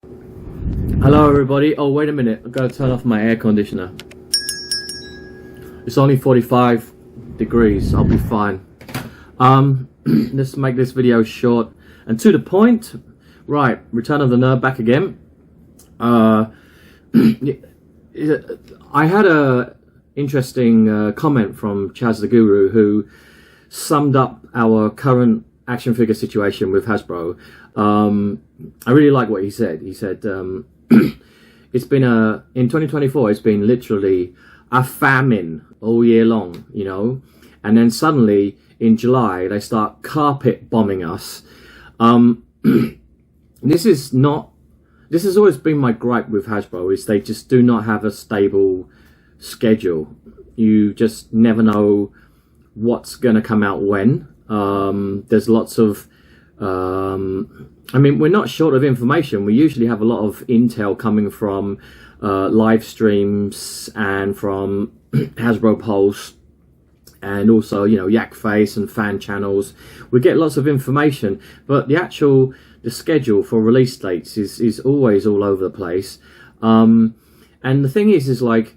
Hello everybody. Oh wait a minute, I've got to turn off my air conditioner. It's only 45 degrees, I'll be fine. Let's make this video short and to the point. Right, Return of the Nerd back again. I had a interesting comment from Chaz the Guru, who summed up our current action figure situation with Hasbro. I really like what he said. He said it's been in 2024 it's been literally a famine all year long, you know, and then suddenly in July they start carpet bombing us. This has always been my gripe with Hasbro, is they just do not have a stable schedule. You just never know what's going to come out when. There's lots of I mean, we're not short of information. We usually have a lot of intel coming from live streams and from Hasbro Pulse, and also, you know, Yak Face and fan channels. We get lots of information, but the schedule for release dates is always all over the place. And the thing is like,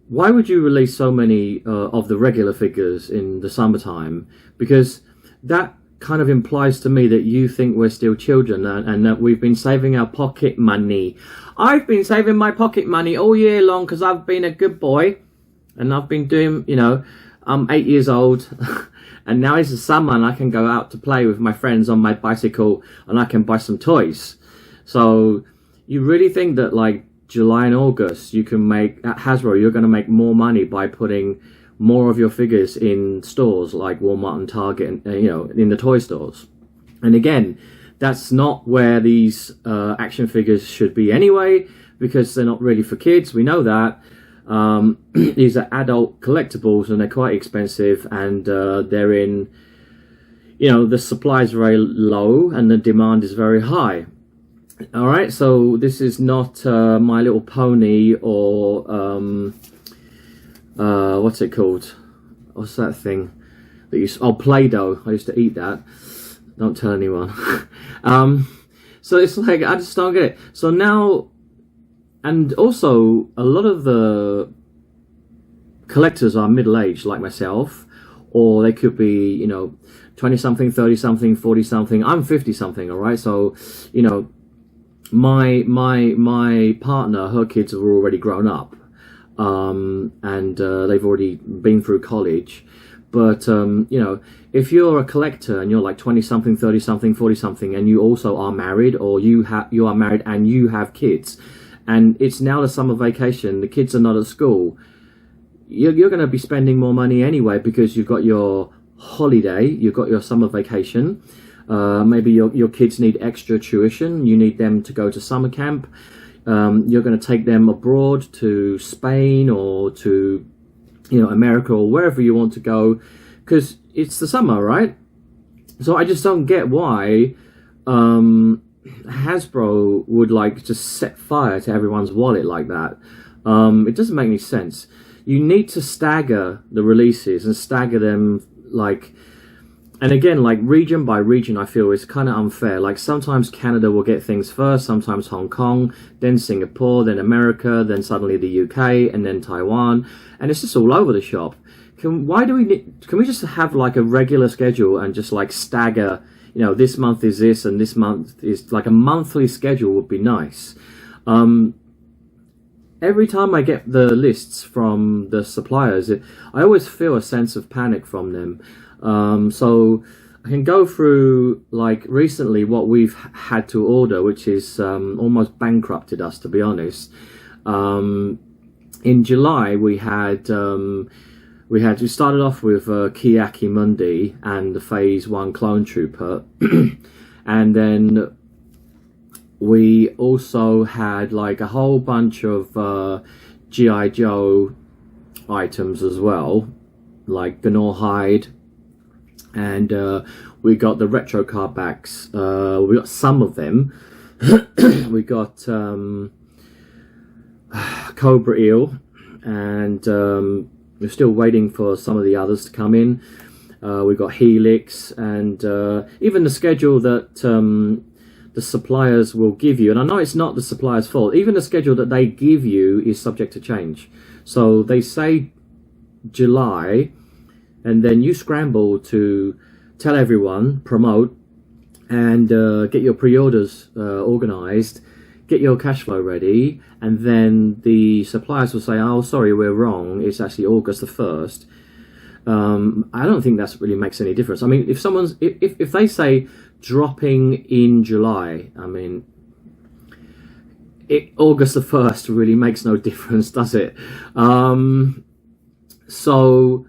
why would you release so many of the regular figures in the summertime? Because that kind of implies to me that you think we're still children, and that we've been saving our pocket money. I've been saving my pocket money all year long because I've been a good boy, and I've been doing, you know, I'm 8 years old and now it's the summer and I can go out to play with my friends on my bicycle and I can buy some toys. So you really think that like July and August you can make, at Hasbro, you're going to make more money by putting more of your figures in stores like Walmart and Target, and you know, in the toy stores? And again, that's not where these action figures should be anyway, because they're not really for kids. We know that. These are adult collectibles and they're quite expensive, and they're in, you know, the supply is very low and the demand is very high. All right, so this is not My Little Pony or what's it called? What's that thing that you? Oh, Play-Doh. I used to eat that. Don't tell anyone. So it's like, I just don't get it. So now, and also a lot of the collectors are middle-aged like myself, or they could be, you know, 20-something, 30-something, 40-something. I'm 50-something. All right, so you know, my partner, her kids are already grown up. And they've already been through college. But you know, if you're a collector and you're like 20-something, 30-something, 40-something, and you also are married, or you are married and you have kids, and it's now the summer vacation, the kids are not at school, you're going to be spending more money anyway, because you've got your holiday, you've got your summer vacation. Maybe your kids need extra tuition, you need them to go to summer camp. You're going to take them abroad to Spain or to, you know, America or wherever you want to go, because it's the summer, right? So I just don't get why Hasbro would like just set fire to everyone's wallet like that. It doesn't make any sense. You need to stagger the releases and stagger them, like, and again, like region by region, I feel is kind of unfair. Like sometimes Canada will get things first, sometimes Hong Kong, then Singapore, then America, then suddenly the UK, and then Taiwan, and it's just all over the shop. Can we just have like a regular schedule and just like stagger? You know, this month is this, and this month is like a monthly schedule would be nice. Every time I get the lists from the suppliers, I always feel a sense of panic from them. So I can go through like recently what we've had to order, which is almost bankrupted us, to be honest. In July we started off with Kiaki Mundi and the Phase 1 Clone Trooper, and then we also had like a whole bunch of G.I.JOE items as well, like Ganor Hide. And we got the retro card backs. We got some of them. We got Cobra Eel, and we're still waiting for some of the others to come in. We've got Helix, and even the schedule that the suppliers will give you, and I know it's not the supplier's fault, even the schedule that they give you is subject to change. So they say July, and then you scramble to tell everyone, promote, and get your pre-orders organized, get your cash flow ready, and then the suppliers will say, oh, sorry, we're wrong, it's actually August the 1st. I don't think that really makes any difference. I mean, if someone's, if they say dropping in July, I mean, August the 1st really makes no difference, does it? So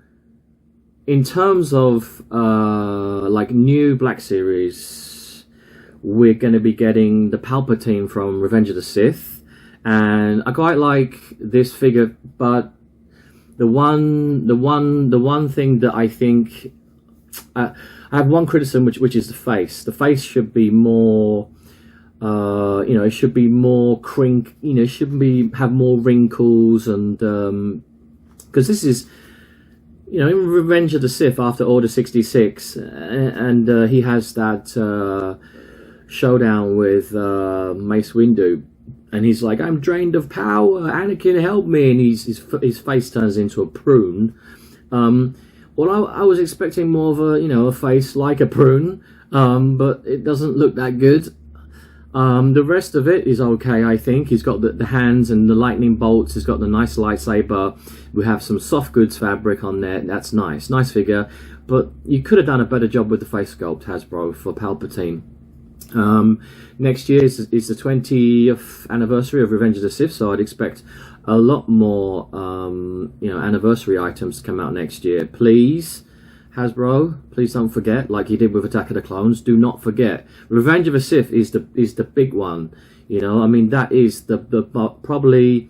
in terms of like new Black Series, we're going to be getting the Palpatine from Revenge of the Sith, and I quite like this figure, but the one thing that I think I have one criticism, which is the face. The face should be more, you know, it should be more you know, it should have more wrinkles, and because this is, you know, in Revenge of the Sith after Order 66, and he has that showdown with Mace Windu. And he's like, I'm drained of power, Anakin, help me. And his face turns into a prune. Well, I was expecting more of a, you know, a face like a prune, but it doesn't look that good. The rest of it is okay, I think. He's got the hands and the lightning bolts. He's got the nice lightsaber. We have some soft goods fabric on there. That's nice. Nice figure. But you could have done a better job with the face sculpt, Hasbro, for Palpatine. Next year is the 20th anniversary of Revenge of the Sith, so I'd expect a lot more you know, anniversary items to come out next year. Please, Hasbro, please don't forget, like you did with Attack of the Clones, do not forget. Revenge of the Sith is the big one. You know, I mean, that is the probably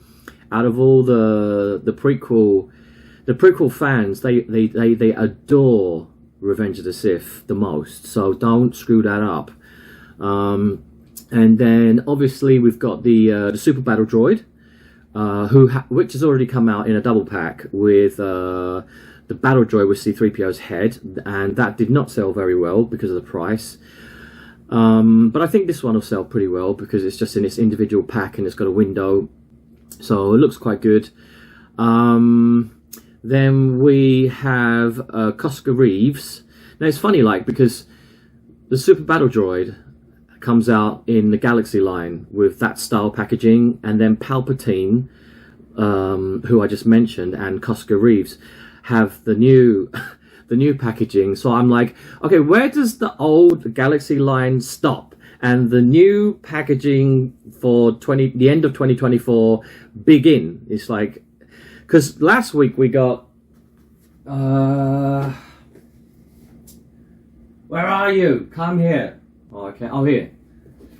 out of all the prequel fans, they adore Revenge of the Sith the most. So don't screw that up. And then obviously we've got the Super Battle Droid, which has already come out in a double pack with the Battle Droid with C-3PO's head, and that did not sell very well because of the price. But I think this one will sell pretty well because it's just in its individual pack and it's got a window, so it looks quite good. Then we have Cosca Reeves. Now it's funny, like, because the Super Battle Droid comes out in the Galaxy line with that style packaging, and then Palpatine, who I just mentioned, and Cosca Reeves have the new packaging. So I'm like, okay, where does the old Galaxy line stop and the new packaging for the end of 2024 begin? It's like, because last week we got where are you? Come here. Oh, okay. Oh, here.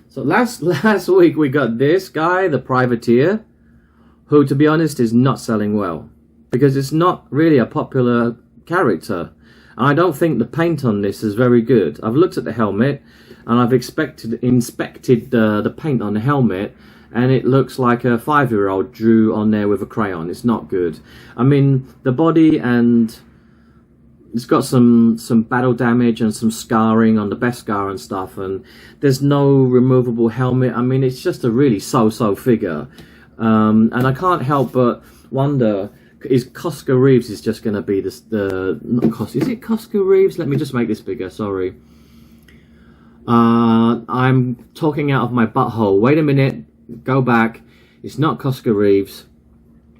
So last week we got this guy, the Privateer, who, to be honest, is not selling well because it's not really a popular character, and I don't think the paint on this is very good. I've looked at the helmet and I've inspected the paint on the helmet, and it looks like a 5-year-old drew on there with a crayon. It's not good. I mean, the body, and it's got some battle damage and some scarring on the Beskar and stuff, and there's no removable helmet. I mean, it's just a really so-so figure, and I can't help but wonder, is Cosca Reeves is just going to be is it Cosca Reeves? Let me just make this bigger, sorry. I'm talking out of my butthole. Wait a minute, go back. It's not Cosca Reeves.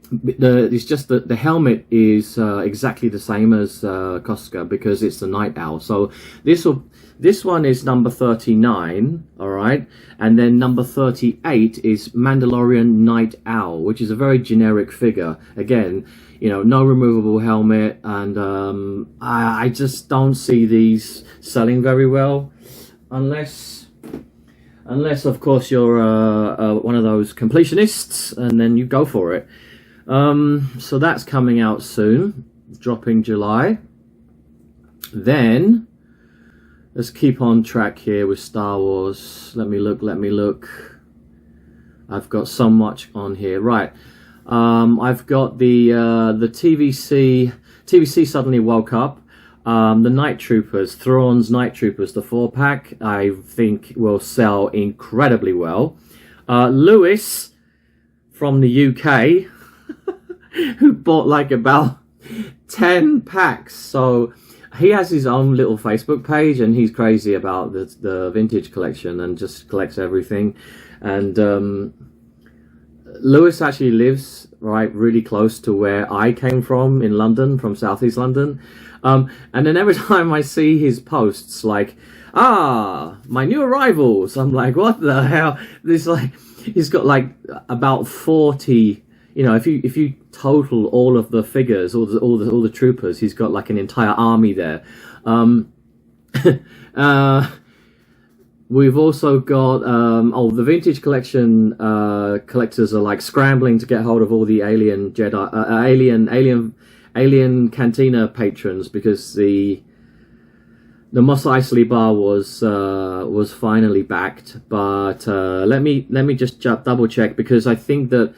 It's just that the helmet is exactly the same as Cosca because it's the Night Owl. So this one is number 39, all right, and then number 38 is Mandalorian Night Owl, which is a very generic figure. Again, you know, no removable helmet, and I just don't see these selling very well, unless of course you're one of those completionists, and then you go for it. So that's coming out soon, dropping July. Then let's keep on track here with Star Wars. Let me look. I've got so much on here. Right. I've got the TVC suddenly woke up. The Night Troopers, Thrawn's Night Troopers, the 4-pack, I think will sell incredibly well. Lewis from the UK, who bought like about 10 packs. So he has his own little Facebook page, and he's crazy about the vintage collection and just collects everything. And Lewis actually lives really close to where I came from in London, from Southeast London. And then every time I see his posts like, my new arrivals, I'm like, what the hell? This like, he's got like about 40. You know, if you total all of the figures, all the troopers, he's got like an entire army there. We've also got the vintage collection collectors are like scrambling to get hold of all the alien Jedi, alien Cantina patrons, because the Mos Eisley bar was finally backed. But let me just double check, because I think that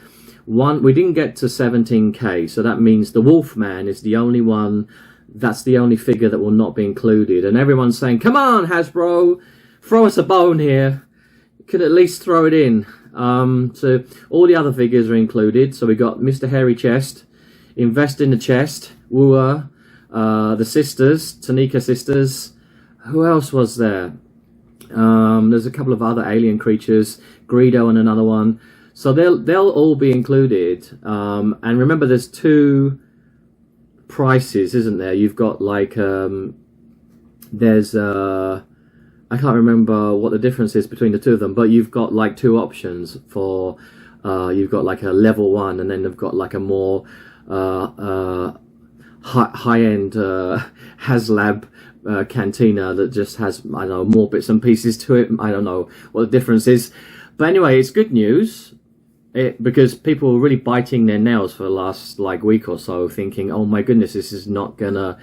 we didn't get to 17k, so that means the Wolfman is the only one. That's the only figure that will not be included, and everyone's saying, "Come on, Hasbro, throw us a bone here. You could at least throw it in." So all the other figures are included. So we got Mr. Hairy Chest, Invest in the Chest, Wooer, the sisters, Tanika sisters. Who else was there? There's a couple of other alien creatures, Greedo and another one. So they'll all be included. And remember, there's 2 prices, isn't there? You've got like there's I can't remember what the difference is between the 2 of them, but you've got like 2 options for you've got like a level 1, and then they've got like a more high-end Haslab Cantina that just has, I don't know, more bits and pieces to it. I don't know what the difference is, but anyway, it's good news. Because people were really biting their nails for the last like week or so, thinking, "Oh my goodness, this is not gonna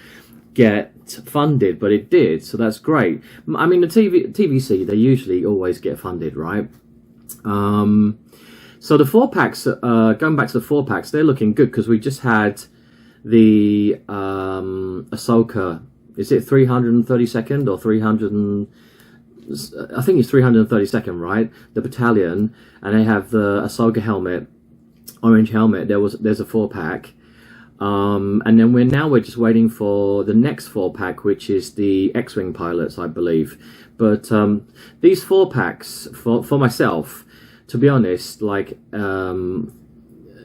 get funded," but it did, so that's great. I mean, the TVC, they usually always get funded, right? So the 4-packs, going back to the 4-packs, they're looking good, because we just had the Ahsoka. Is it 332nd or 300? I think it's 332nd, right? The battalion, and they have the Ahsoka helmet, orange helmet. There's a 4-pack, and then we're just waiting for the next 4-pack, which is the X-wing pilots, I believe. But these 4-packs for myself, to be honest, like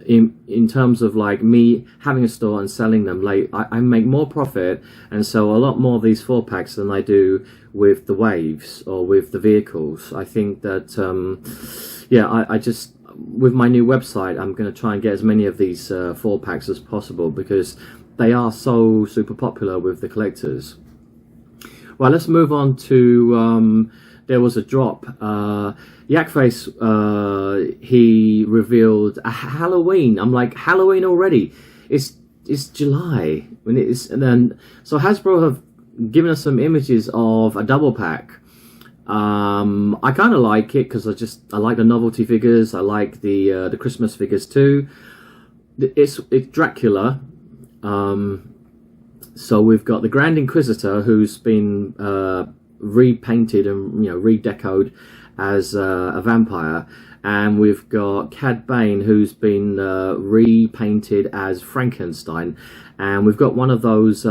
in terms of like me having a store and selling them, like I make more profit and sell a lot more of these 4-packs than I do with the waves or with the vehicles. I think that I just, with my new website, I'm going to try and get as many of these 4-packs as possible, because they are so super popular with the collectors. Well, let's move on to there was a drop. Yakface, he revealed a Halloween. I'm like, Halloween already? It's July when it is. And then so Hasbro have given us some images of a double pack. I kind of like it, because I like the novelty figures. I like the Christmas figures too. It's Dracula. So we've got the Grand Inquisitor, who's been repainted and redecoed as a vampire, and we've got Cad Bane, who's been repainted as Frankenstein, and we've got one of those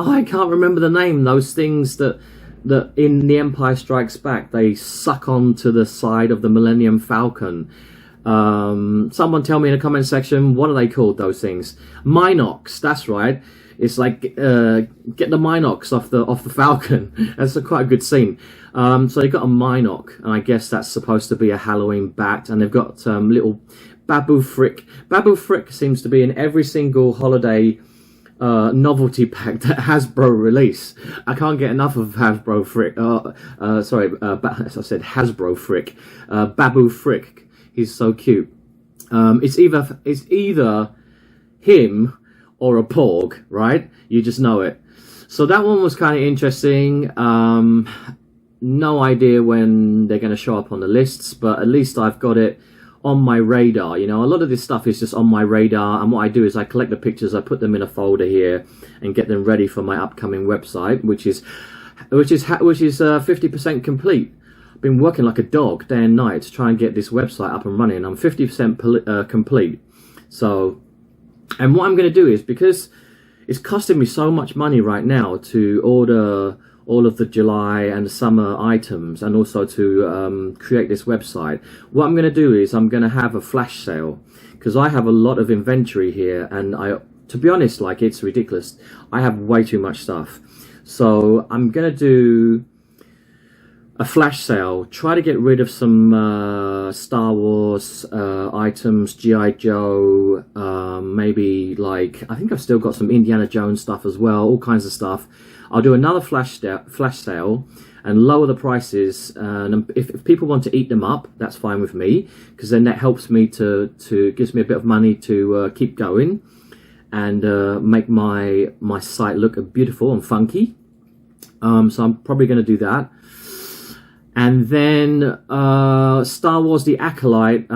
I can't remember the name, those things that in The Empire Strikes Back they suck onto the side of the Millennium Falcon. Someone tell me in the comment section, what are they called, those things? Minox, that's right. It's like get the Minox off the Falcon. That's quite a good scene. So they've got a Minox, and I guess that's supposed to be a Halloween bat. And they've got little Babu Frick. Babu Frick seems to be in every single holiday novelty pack that Hasbro release. I can't get enough of Hasbro Frick. As I said, Hasbro Frick. Babu Frick. He's so cute. It's either him or a porg, right? You just know it. So that one was kind of interesting. No idea when they're going to show up on the lists, but at least I've got it on my radar. You know, a lot of this stuff is just on my radar, and what I do is I collect the pictures, I put them in a folder here, and get them ready for my upcoming website, which is 50% complete. I've been working like a dog day and night to try and get this website up and running. I'm 50% complete. So, and what I'm going to do is, because it's costing me so much money right now to order all of the July and the summer items, and also to create this website, what I'm going to do is I'm going to have a flash sale, because I have a lot of inventory here, and to be honest, like, it's ridiculous. I have way too much stuff. So I'm going to do a flash sale, try to get rid of some Star Wars items, G.I.JOE, maybe, like, I think I've still got some Indiana Jones stuff as well, all kinds of stuff. I'll do another flash sale and lower the prices, and if people want to eat them up, that's fine with me, because then that helps me gives me a bit of money to keep going and make my site look beautiful and funky. So I'm probably going to do that. And then Star Wars The Acolyte,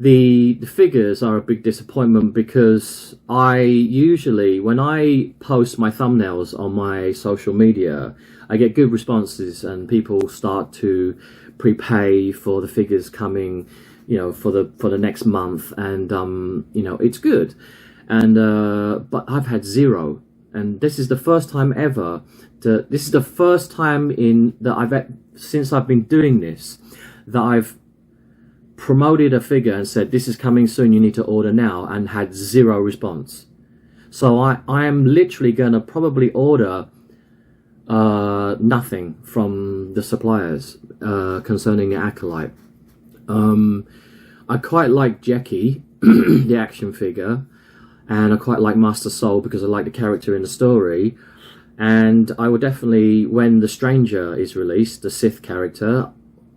the figures are a big disappointment, because I usually, when I post my thumbnails on my social media, I get good responses, and people start to prepay for the figures coming, you know, for the next month, and you know, it's good. And but I've had zero, and this is the first time ever. This is the first time since I've been doing this, that I've promoted a figure and said, this is coming soon, you need to order now, and had zero response. So I am literally going to probably order nothing from the suppliers concerning the Acolyte. I quite like Jackie, the action figure, and I quite like Master Soul because I like the character in the story. And I will definitely, when the Stranger is released, the Sith character,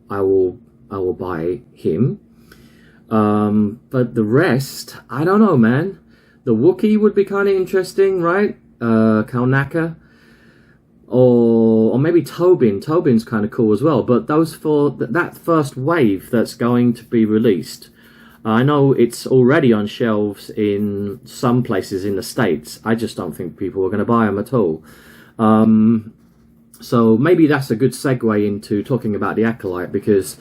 I will buy him. But the rest, I don't know, man. The Wookiee would be kind of interesting, right? Kalnaka, or maybe Tobin. Tobin's kind of cool as well. But those for that first wave that's going to be released, I know it's already on shelves in some places in the States. I just don't think people are going to buy them at all. So maybe that's a good segue into talking about the Acolyte, because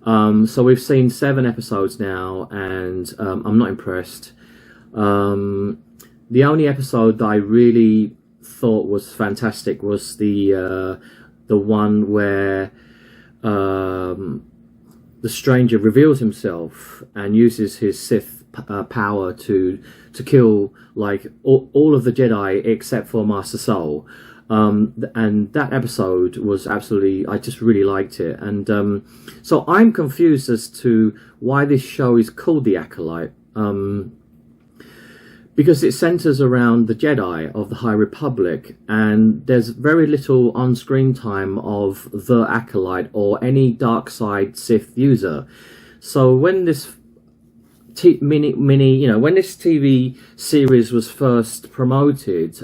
so we've seen 7 episodes now, and I'm not impressed. The only episode that I really thought was fantastic was the one where the Stranger reveals himself and uses his Sith power to kill, like, all of the Jedi except for Master Soul. And that episode was absolutely, I just really liked it. And so I'm confused as to why this show is called The Acolyte, because it centers around the Jedi of the High Republic, and there's very little on-screen time of the Acolyte or any dark side Sith user. So when this when this TV series was first promoted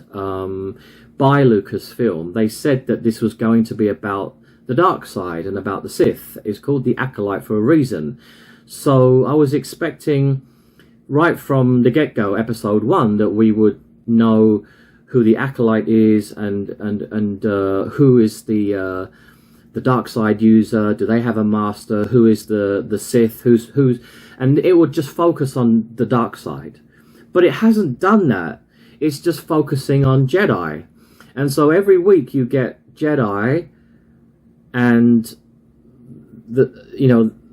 by Lucasfilm, they said that this was going to be about the dark side and about the Sith. It's called The Acolyte for a reason. So I was expecting, right from the get-go, episode 1, that we would know who the Acolyte is, and who is the dark side user. Do they have a master? Who is the Sith? Who's and it would just focus on the dark side. But it hasn't done that. It's just focusing on Jedi. And so every week you get Jedi, and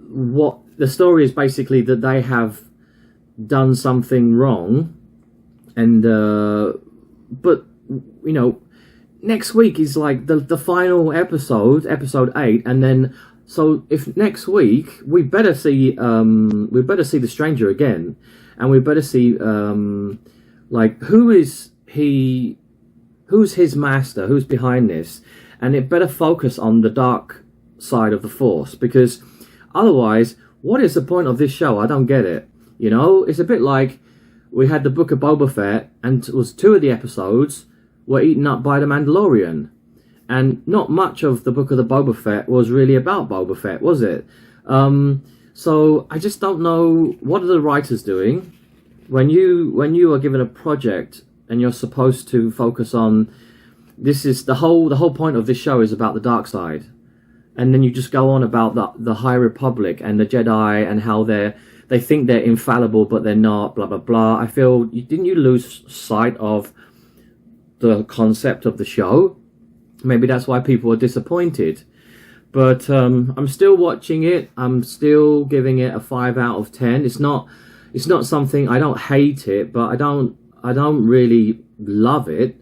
what the story is basically that they have done something wrong, and but next week is like the final episode 8, and then so if next week we better see the Stranger again, and we better see like who's his master, who's behind this, and it better focus on the dark side of the Force, because otherwise, what is the point of this show? I don't get it. It's a bit like we had the Book of Boba Fett, and it was 2 of the episodes were eaten up by the Mandalorian. And not much of the Book of the Boba Fett was really about Boba Fett, was it? So I just don't know, what are the writers doing when you are given a project and you're supposed to focus on, this is the whole point of this show is about the dark side, and then you just go on about the High Republic and the Jedi and how they think they're infallible but they're not, blah blah blah. I feel, didn't you lose sight of the concept of the show? Maybe that's why people are disappointed. But I'm still watching it. I'm still giving it a 5 out of 10. It's not something, I don't hate it, but I don't really love it.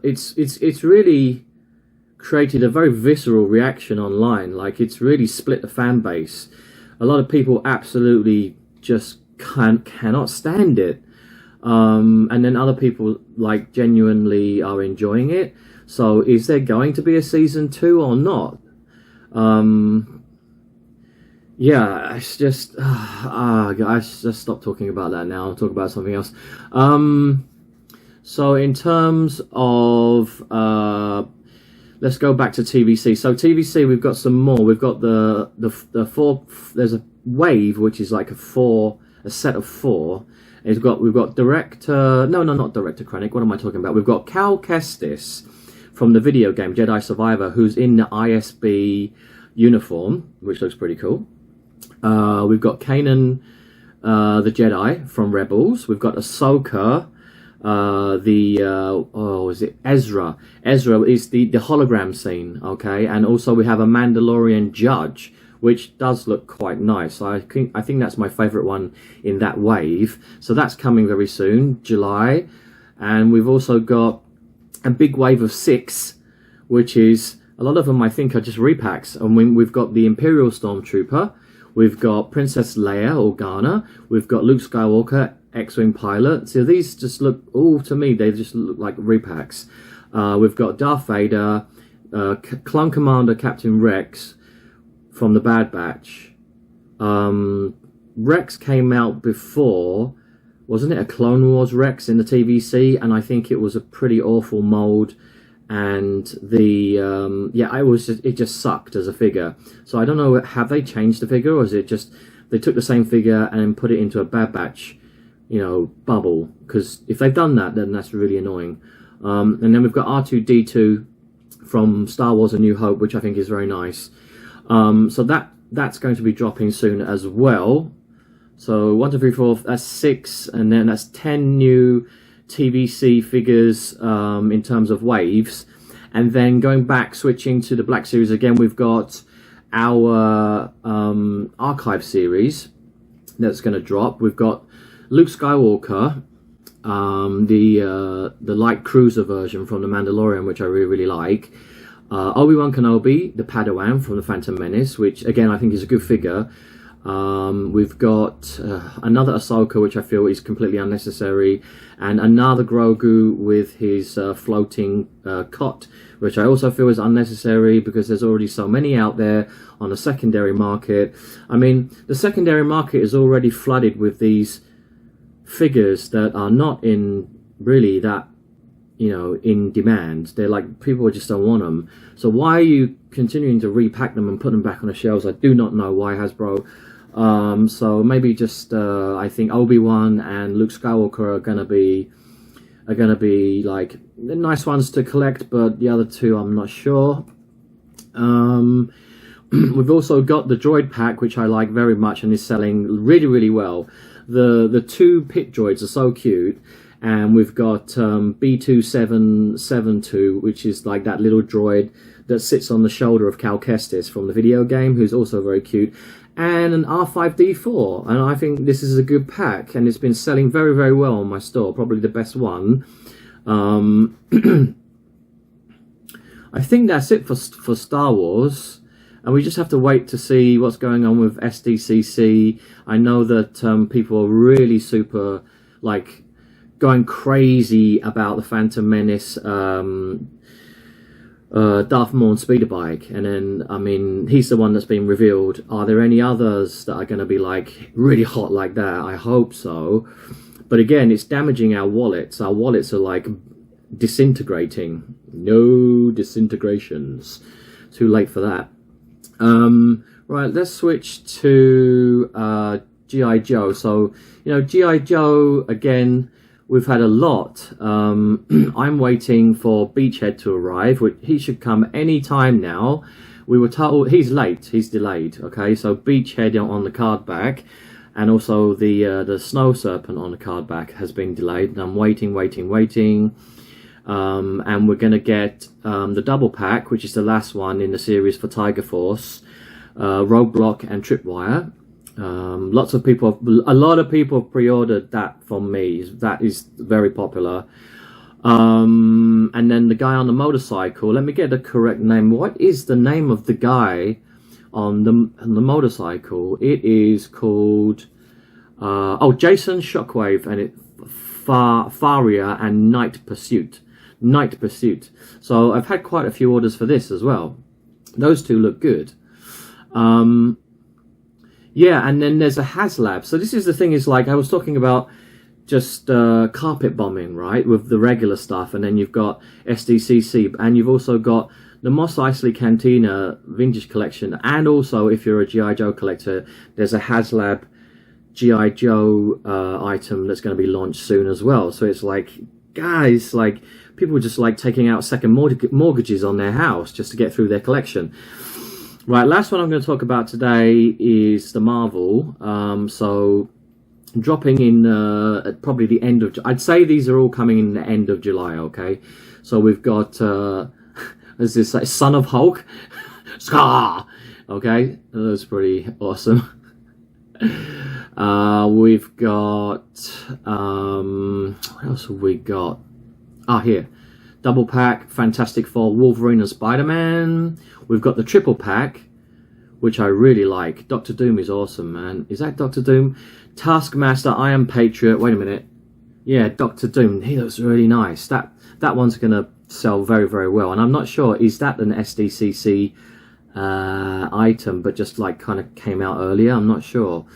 It's really created a very visceral reaction online. Like, it's really split the fan base. A lot of people absolutely just cannot stand it. And then other people like genuinely are enjoying it. So is there going to be a season 2 or not? Yeah, it's just guys, just stop talking about that now. I'll talk about something else. So in terms of let's go back to TVC. So TVC, we've got some more. We've got the 4. There's a wave which is like a set of 4. We've got Director, no, not Director Krennic. What am I talking about? We've got Cal Kestis from the video game Jedi Survivor, who's in the ISB uniform, which looks pretty cool. We've got Kanan, the Jedi from Rebels. We've got Ahsoka, is it Ezra? Ezra is the hologram scene, okay? And also we have a Mandalorian judge, which does look quite nice. I think that's my favorite one in that wave. So that's coming very soon, July. And we've also got a big wave of 6, which is, a lot of them I think are just repacks. And we've got the Imperial Stormtrooper, we've got Princess Leia Organa, we've got Luke Skywalker, X-Wing pilot. So these just look, all to me, they just look like repacks. We've got Darth Vader, Clone Commander Captain Rex from the Bad Batch. Rex came out before, wasn't it a Clone Wars Rex in the TVC? And I think it was a pretty awful mold, and the it just sucked as a figure. So I don't know, have they changed the figure, or is it just they took the same figure and put it into a Bad Batch, bubble? Because if they've done that, then that's really annoying. And then we've got R2-D2 from Star Wars A New Hope, which I think is very nice. So that's going to be dropping soon as well. So 1, 2, 3, 4, that's 6, and then that's 10 new TVC figures in terms of waves. And then going back, switching to the Black Series again, we've got our archive series that's going to drop. We've got Luke Skywalker, the light cruiser version from The Mandalorian, which I really like. Obi-Wan Kenobi, the Padawan from The Phantom Menace, which again I think is a good figure. We've got another Ahsoka, which I feel is completely unnecessary, and another Grogu with his floating cot, which I also feel is unnecessary because there's already so many out there on the secondary market. I mean, the secondary market is already flooded with these figures that are not in really that, in demand. They're like, people just don't want them. So why are you continuing to repack them and put them back on the shelves? I do not know why, Hasbro. So maybe just I think Obi-Wan and Luke Skywalker are gonna be like the nice ones to collect, but the other two I'm not sure. We've also got the droid pack, which I like very much and is selling really well. The 2 pit droids are so cute. And we've got B2772, which is like that little droid that sits on the shoulder of Cal Kestis from the video game, who's also very cute. And an R5D4. And I think this is a good pack. And it's been selling very well on my store. Probably the best one. I think that's it for Star Wars. And we just have to wait to see what's going on with SDCC. I know that people are really super, like, going crazy about the Phantom Menace, Darth Maul speeder bike, and then I mean he's the one that's been revealed. Are there any others that are going to be like really hot like that? I hope so, but again, it's damaging our wallets. Our wallets are like disintegrating. No disintegrations. Too late for that. Right, let's switch to G.I. Joe. So, G.I. Joe, again, we've had a lot. I'm waiting for Beachhead to arrive. He should come any time now. We were told he's late, he's delayed. Okay, so Beachhead on the card back, and also the Snow Serpent on the card back has been delayed. And I'm waiting. And we're going to get the double pack, which is the last one in the series for Tiger Force, Roadblock and Tripwire. A lot of people have pre-ordered that from me. That is very popular. And then the guy on the motorcycle, let me get the correct name. What is the name of the guy on the motorcycle? It is called Jason Shockwave, and it Faria and Night Pursuit. So I've had quite a few orders for this as well. Those two look good. Yeah, and then there's a Haslab. So this is the thing, is like I was talking about, just carpet bombing, right, with the regular stuff, and then you've got SDCC, and you've also got the Mos Eisley Cantina Vintage Collection, and also if you're a G.I. Joe collector, there's a Haslab G.I. Joe item that's going to be launched soon as well. So it's like, guys, like, people are just like taking out second mortgages on their house just to get through their collection. Right, last one I'm going to talk about today is the Marvel. So dropping in at probably the end of, I'd say these are all coming in the end of July. Okay, so we've got as this like, Son of Hulk, Scar. Okay, that's pretty awesome. We've got what else have we got? Here, double pack Fantastic Four, Wolverine and Spider-Man. We've got the triple pack, which I really like. Doctor Doom is awesome, man. Is that Doctor Doom? Taskmaster, Iron Patriot. Wait a minute. Yeah, Doctor Doom. He looks really nice. That one's gonna sell very, very well. And I'm not sure, is that an SDCC item, but just like kind of came out earlier? I'm not sure.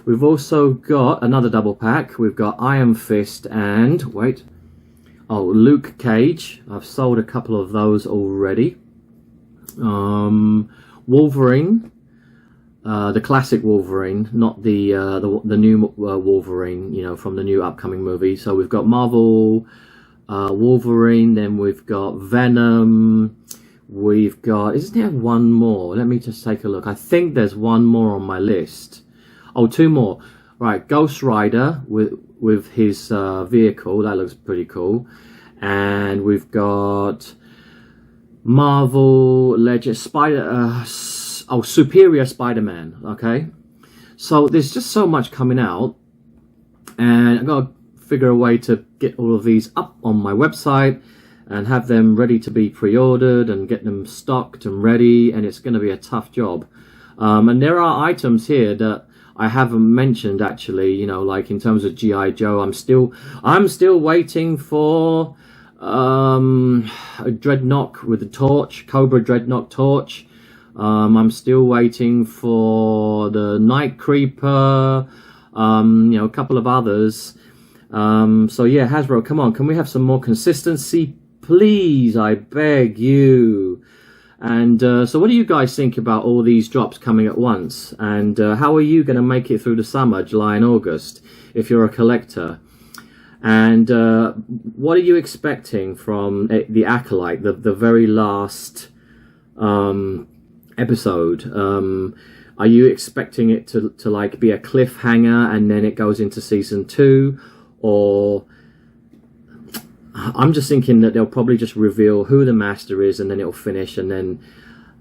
We've also got another double pack. We've got Iron Fist and Luke Cage. I've sold a couple of those already. Wolverine, the classic Wolverine, not the new Wolverine, from the new upcoming movie. So we've got Marvel Wolverine, then we've got Venom. We've got, isn't there one more? Let me just take a look. I think there's one more on my list. Oh, two more. Right, Ghost Rider with his vehicle. That looks pretty cool. And we've got Marvel Legend Superior Spider-Man. Okay, so there's just so much coming out, and I've got to figure a way to get all of these up on my website and have them ready to be pre-ordered and get them stocked and ready, and it's going to be a tough job. And there are items here that I haven't mentioned, actually, like in terms of G.I. Joe. I'm still waiting for a Dreadnought with the torch, Cobra Dreadnought torch. I'm still waiting for the Night Creeper, a couple of others. So yeah, Hasbro, come on, can we have some more consistency, please? I beg you. And so what do you guys think about all these drops coming at once? And how are you going to make it through the summer, July and August, if you're a collector? And what are you expecting from the Acolyte, the very last episode? Are you expecting it to like be a cliffhanger and then it goes into season 2? Or I'm just thinking that they'll probably just reveal who the master is, and then it'll finish, and then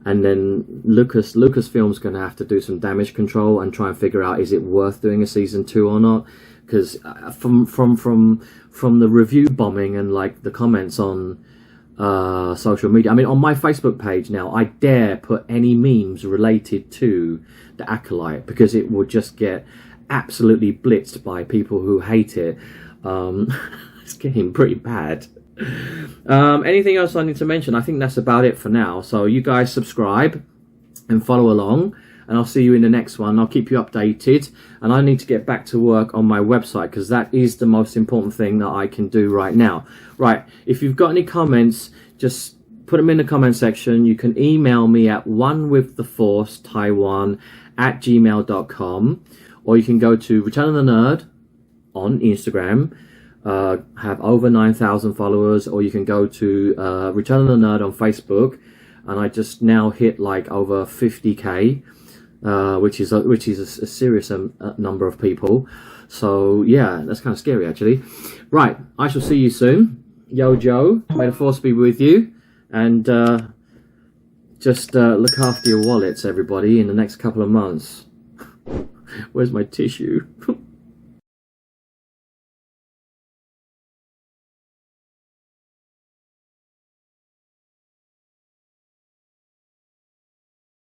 Lucasfilm's going to have to do some damage control and try and figure out, is it worth doing a season 2 or not? Because from the review bombing and like the comments on social media, I mean, on my Facebook page now, I dare put any memes related to the Acolyte, because it will just get absolutely blitzed by people who hate it. It's getting pretty bad. Anything else I need to mention? I think that's about it for now. So you guys subscribe and follow along, and I'll see you in the next one. I'll keep you updated, and I need to get back to work on my website, because that is the most important thing that I can do right now. Right, if you've got any comments, just put put them in the comment section. You can email me at onewithteforcetaiwan@gmail.com, or you can go to Return of the Nerd on Instagram. Have over 9,000 followers, or you can go to Return of the Nerd on Facebook, and I just now hit like over 50k, which is a serious number of people. So yeah, that's kind of scary actually. Right, I shall see you soon. Yo Joe, may the force be with you, and just look after your wallets, everybody, in the next couple of months. Where's my tissue?